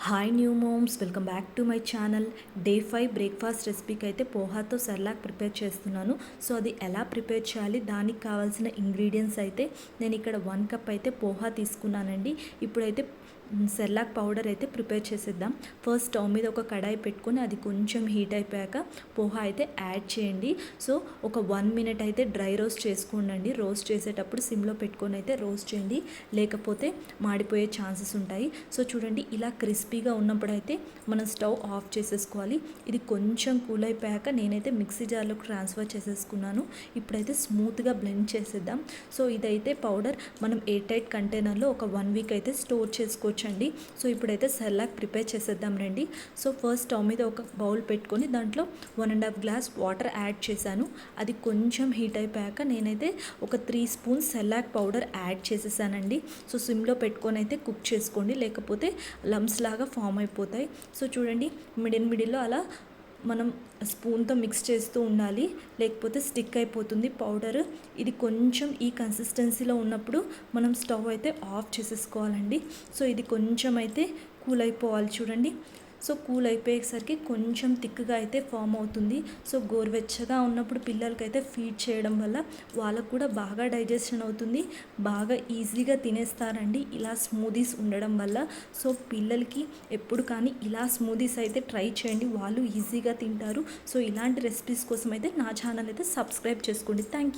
Hi new moms, welcome back to my channel. Day 5 breakfast రెసిపీకి అయితే పోహాతో Cerelac prepare చేస్తున్నాను. సో అది ఎలా ప్రిపేర్ చేయాలి, దానికి కావాల్సిన ఇంగ్రీడియంట్స్ అయితే నేను ఇక్కడ 1 కప్ అయితే పోహా తీసుకున్నానండి. ఇప్పుడైతే సెర్లాక్ పౌడర్ అయితే ప్రిపేర్ చేసేద్దాం. ఫస్ట్ స్టవ్ మీద ఒక కడాయి పెట్టుకొని అది కొంచెం హీట్ అయిపోయాక పోహా అయితే యాడ్ చేయండి. సో ఒక 1 మినిట్ అయితే డ్రై రోస్ట్ చేసుకోండి. రోస్ట్ చేసేటప్పుడు సిమ్లో పెట్టుకొని అయితే రోస్ట్ చేయండి, లేకపోతే మాడిపోయే ఛాన్సెస్ ఉంటాయి. సో చూడండి, ఇలా క్రిస్పీగా ఉన్నప్పుడు అయితే మనం స్టవ్ ఆఫ్ చేసేసుకోవాలి. ఇది కొంచెం కూల్ అయిపోయాక నేనైతే మిక్సీ జార్లోకి ట్రాన్స్ఫర్ చేసేసుకున్నాను. ఇప్పుడైతే స్మూత్గా బ్లెండ్ చేసేద్దాం. సో ఇదైతే పౌడర్ మనం ఎయిర్ టైట్ కంటైనర్లో ఒక 1 వీక్ అయితే స్టోర్ చేసుకోవచ్చు అండి. సో ఇప్పుడైతే సెర్లాక్ ప్రిపేర్ చేసేద్దాం రండి. సో ఫస్ట్ స్టవ్ మీద ఒక బౌల్ పెట్టుకొని దాంట్లో 1.5 గ్లాస్ వాటర్ యాడ్ చేశాను. అది కొంచెం హీట్ అయిపోయాక నేనైతే ఒక 3 స్పూన్స్ సెర్లాక్ పౌడర్ యాడ్ చేసేసానండి. సో సిమ్లో పెట్టుకొని అయితే కుక్ చేసుకోండి, లేకపోతే లమ్స్ లాగా ఫామ్ అయిపోతాయి. సో చూడండి, మిడిల్లో అలా మనం స్పూన్తో మిక్స్ చేస్తూ ఉండాలి, లేకపోతే స్టిక్ అయిపోతుంది పౌడర్. ఇది కొంచెం ఈ కన్సిస్టెన్సీలో ఉన్నప్పుడు మనం స్టవ్ అయితే ఆఫ్ చేసేసుకోవాలండి. సో ఇది కొంచెం అయితే కూల్ అయిపోవాలి చూడండి. సో కూల్ అయిపోయేసరికి కొంచెం థిక్గా అయితే ఫామ్ అవుతుంది. సో గోరువెచ్చగా ఉన్నప్పుడు పిల్లలకైతే ఫీడ్ చేయడం వల్ల వాళ్ళకు కూడా బాగా డైజెషన్ అవుతుంది, బాగా ఈజీగా తినేస్తారండి ఇలా స్మూదీస్ ఉండడం వల్ల. సో పిల్లలకి ఎప్పుడు కానీ ఇలా స్మూదీస్ అయితే ట్రై చేయండి, వాళ్ళు ఈజీగా తింటారు. సో ఇలాంటి రెసిపీస్ కోసం అయితే నా ఛానల్ అయితే సబ్స్క్రైబ్ చేసుకోండి. Thank you.